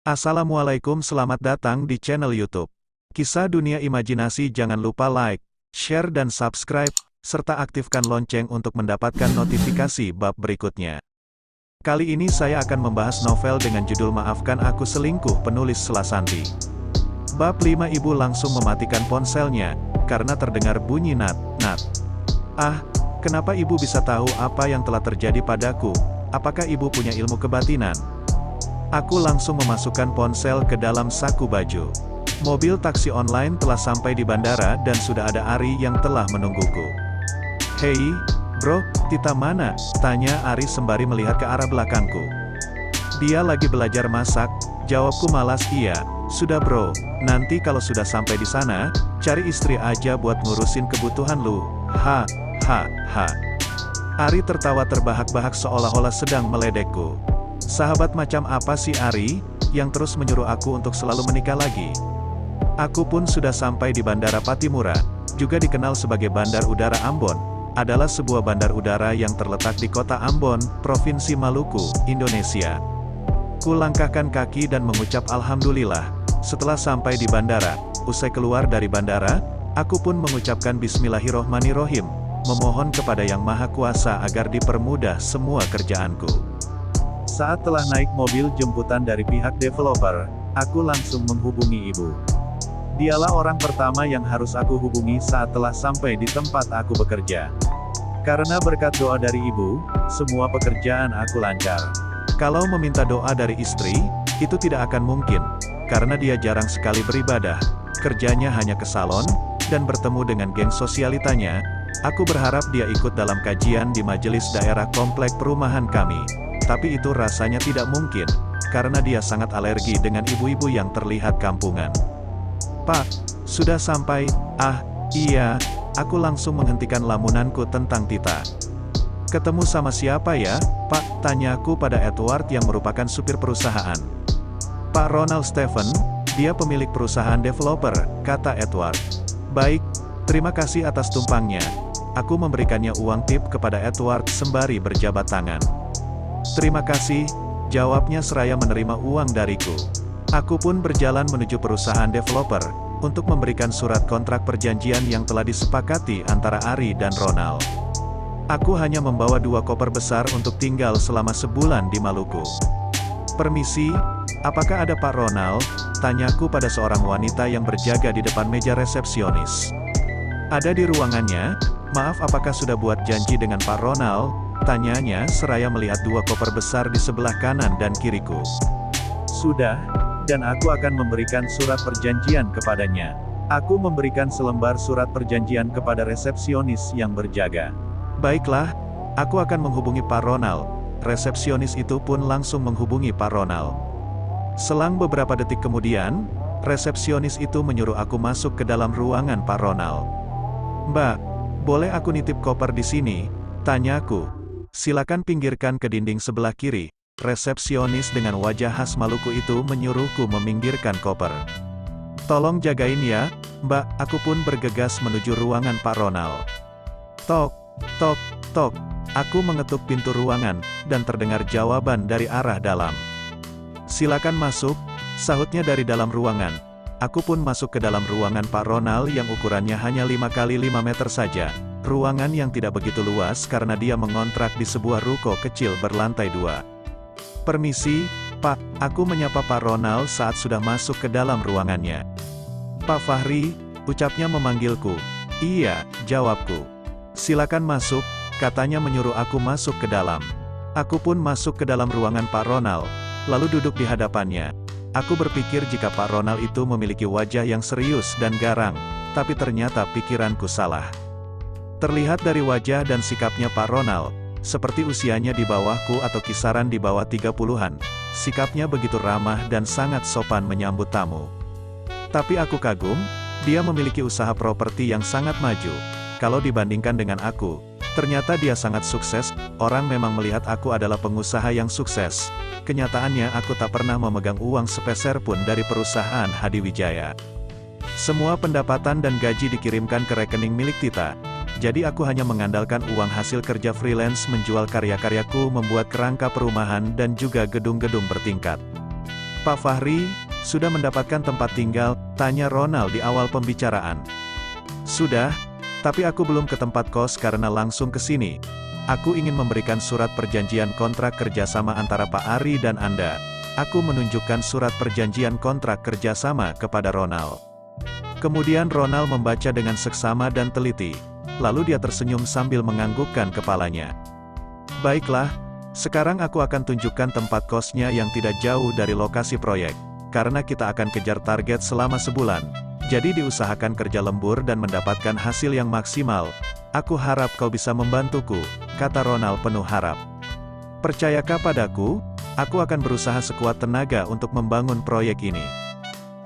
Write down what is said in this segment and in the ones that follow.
Assalamualaikum, selamat datang di channel YouTube Kisah Dunia Imajinasi. Jangan lupa like, share dan subscribe, serta aktifkan lonceng untuk mendapatkan notifikasi bab berikutnya. Kali ini saya akan membahas novel dengan judul Maafkan Aku Selingkuh, penulis Selasanti. Bab 5. Ibu langsung mematikan ponselnya, karena terdengar bunyi nat. Ah, kenapa ibu bisa tahu apa yang telah terjadi padaku? Apakah ibu punya ilmu kebatinan? Aku langsung memasukkan ponsel ke dalam saku baju. Mobil taksi online telah sampai di bandara dan sudah ada Ari yang telah menungguku. "Hei, bro, Tita mana?" tanya Ari sembari melihat ke arah belakangku. "Dia lagi belajar masak," jawabku malas. "Iya, sudah bro, nanti kalau sudah sampai di sana, cari istri aja buat ngurusin kebutuhan lu." Ha. Ari tertawa terbahak-bahak seolah-olah sedang meledekku. Sahabat macam apa sih Ari, yang terus menyuruh aku untuk selalu menikah lagi? Aku pun sudah sampai di Bandara Patimura, juga dikenal sebagai Bandar Udara Ambon, adalah sebuah bandar udara yang terletak di kota Ambon, Provinsi Maluku, Indonesia. Ku langkahkan kaki dan mengucap alhamdulillah. Setelah sampai di bandara, usai keluar dari bandara, aku pun mengucapkan bismillahirrohmanirrohim, memohon kepada Yang Maha Kuasa agar dipermudah semua kerjaanku. Saat telah naik mobil jemputan dari pihak developer, aku langsung menghubungi ibu. Dialah orang pertama yang harus aku hubungi saat telah sampai di tempat aku bekerja. Karena berkat doa dari ibu, semua pekerjaan aku lancar. Kalau meminta doa dari istri, itu tidak akan mungkin, karena dia jarang sekali beribadah, kerjanya hanya ke salon, dan bertemu dengan geng sosialitanya. Aku berharap dia ikut dalam kajian di majelis daerah komplek perumahan kami. Tapi itu rasanya tidak mungkin, karena dia sangat alergi dengan ibu-ibu yang terlihat kampungan. "Pak, sudah sampai?" "Ah, iya." Aku langsung menghentikan lamunanku tentang Tita. "Ketemu sama siapa ya, Pak?" tanyaku pada Edward yang merupakan supir perusahaan. "Pak Ronald Stephen, dia pemilik perusahaan developer," kata Edward. "Baik, terima kasih atas tumpangnya." Aku memberikannya uang tip kepada Edward sembari berjabat tangan. "Terima kasih," jawabnya seraya menerima uang dariku. Aku pun berjalan menuju perusahaan developer, untuk memberikan surat kontrak perjanjian yang telah disepakati antara Ari dan Ronald. Aku hanya membawa 2 koper besar untuk tinggal selama sebulan di Maluku. "Permisi, apakah ada Pak Ronald?" tanyaku pada seorang wanita yang berjaga di depan meja resepsionis. "Ada di ruangannya. Maaf, apakah sudah buat janji dengan Pak Ronald?" tanyanya seraya melihat 2 koper besar di sebelah kanan dan kiriku. "Sudah, dan aku akan memberikan surat perjanjian kepadanya." Aku memberikan selembar surat perjanjian kepada resepsionis yang berjaga. "Baiklah, aku akan menghubungi Pak Ronald." Resepsionis itu pun langsung menghubungi Pak Ronald. Selang beberapa detik kemudian, resepsionis itu menyuruh aku masuk ke dalam ruangan Pak Ronald. "Mbak, boleh aku nitip koper di sini?" tanyaku. "Silakan pinggirkan ke dinding sebelah kiri." Resepsionis dengan wajah khas Maluku itu menyuruhku meminggirkan koper. "Tolong jagain ya, Mbak." Aku pun bergegas menuju ruangan Pak Ronald. Tok, tok, tok. Aku mengetuk pintu ruangan, dan terdengar jawaban dari arah dalam. "Silakan masuk," sahutnya dari dalam ruangan. Aku pun masuk ke dalam ruangan Pak Ronald yang ukurannya hanya 5 kali 5 meter saja. Ruangan yang tidak begitu luas karena dia mengontrak di sebuah ruko kecil berlantai 2. "Permisi, Pak," aku menyapa Pak Ronald saat sudah masuk ke dalam ruangannya. "Pak Fahri," ucapnya memanggilku. "Iya," jawabku. "Silakan masuk," katanya menyuruh aku masuk ke dalam. Aku pun masuk ke dalam ruangan Pak Ronald, lalu duduk di hadapannya. Aku berpikir jika Pak Ronald itu memiliki wajah yang serius dan garang, tapi ternyata pikiranku salah. Terlihat dari wajah dan sikapnya Pak Ronald, seperti usianya di bawahku atau kisaran di bawah 30-an, sikapnya begitu ramah dan sangat sopan menyambut tamu. Tapi aku kagum, dia memiliki usaha properti yang sangat maju. Kalau dibandingkan dengan aku, ternyata dia sangat sukses. Orang memang melihat aku adalah pengusaha yang sukses. Kenyataannya aku tak pernah memegang uang sepeser pun dari perusahaan Hadiwijaya. Semua pendapatan dan gaji dikirimkan ke rekening milik Tita. Jadi aku hanya mengandalkan uang hasil kerja freelance menjual karya-karyaku membuat kerangka perumahan dan juga gedung-gedung bertingkat. Pak Fahri, sudah mendapatkan tempat tinggal? Tanya Ronald di awal pembicaraan. Sudah, tapi aku belum ke tempat kos karena langsung ke sini. Aku ingin memberikan surat perjanjian kontrak kerjasama antara Pak Ari dan Anda. Aku menunjukkan surat perjanjian kontrak kerjasama kepada Ronald. Kemudian Ronald membaca dengan seksama dan teliti. Lalu dia tersenyum sambil menganggukkan kepalanya. Baiklah, sekarang aku akan tunjukkan tempat kosnya yang tidak jauh dari lokasi proyek. Karena kita akan kejar target selama sebulan. Jadi diusahakan kerja lembur dan mendapatkan hasil yang maksimal. Aku harap kau bisa membantuku, kata Ronald penuh harap. Percayakah padaku? Aku akan berusaha sekuat tenaga untuk membangun proyek ini.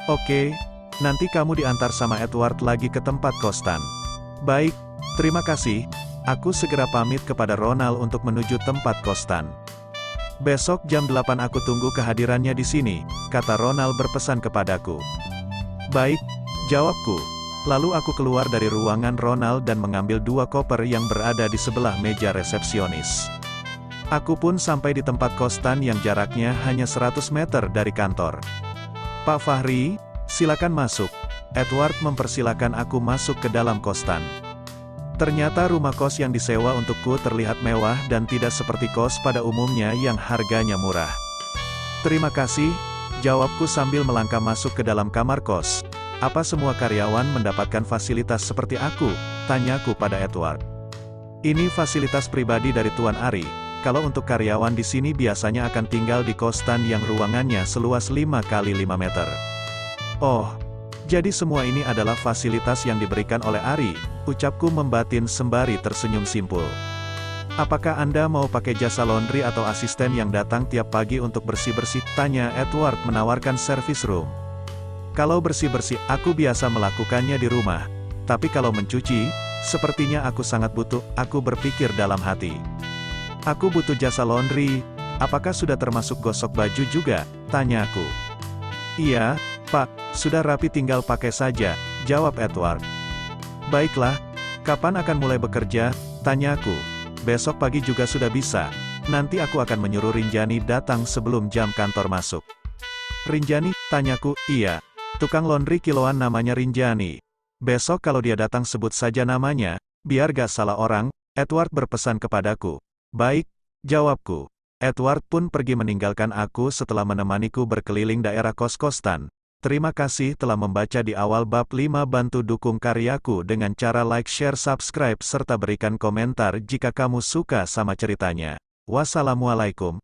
Oke, nanti kamu diantar sama Edward lagi ke tempat kostan. Baik, terima kasih. Aku segera pamit kepada Ronald untuk menuju tempat kostan. Besok jam 8 aku tunggu kehadirannya di sini, kata Ronald berpesan kepadaku. Baik, jawabku. Lalu aku keluar dari ruangan Ronald dan mengambil 2 koper yang berada di sebelah meja resepsionis. Aku pun sampai di tempat kostan yang jaraknya hanya 100 meter dari kantor. Pak Fahri, silakan masuk. Edward mempersilakan aku masuk ke dalam kostan. Ternyata rumah kos yang disewa untukku terlihat mewah dan tidak seperti kos pada umumnya yang harganya murah. Terima kasih, jawabku sambil melangkah masuk ke dalam kamar kos. Apa semua karyawan mendapatkan fasilitas seperti aku? Tanyaku pada Edward. Ini fasilitas pribadi dari Tuan Ari. Kalau untuk karyawan di sini biasanya akan tinggal di kostan yang ruangannya seluas 5 kali 5 meter. Oh, jadi semua ini adalah fasilitas yang diberikan oleh Ari, ucapku membatin sembari tersenyum simpul. Apakah Anda mau pakai jasa laundry atau asisten yang datang tiap pagi untuk bersih-bersih? Tanya Edward menawarkan service room. Kalau bersih-bersih, aku biasa melakukannya di rumah. Tapi kalau mencuci, sepertinya aku sangat butuh, aku berpikir dalam hati. Aku butuh jasa laundry, apakah sudah termasuk gosok baju juga? Tanyaku. Iya, Pak, sudah rapi tinggal pakai saja, jawab Edward. Baiklah, kapan akan mulai bekerja? Tanyaku. Besok pagi juga sudah bisa. Nanti aku akan menyuruh Rinjani datang sebelum jam kantor masuk. Rinjani? Tanyaku. Iya. Tukang laundry kiloan namanya Rinjani. Besok kalau dia datang sebut saja namanya, biar gak salah orang, Edward berpesan kepadaku. Baik, jawabku. Edward pun pergi meninggalkan aku setelah menemaniku berkeliling daerah kos-kostan. Terima kasih telah membaca di awal bab 5. Bantu dukung karyaku dengan cara like, share, subscribe, serta berikan komentar jika kamu suka sama ceritanya. Wassalamualaikum.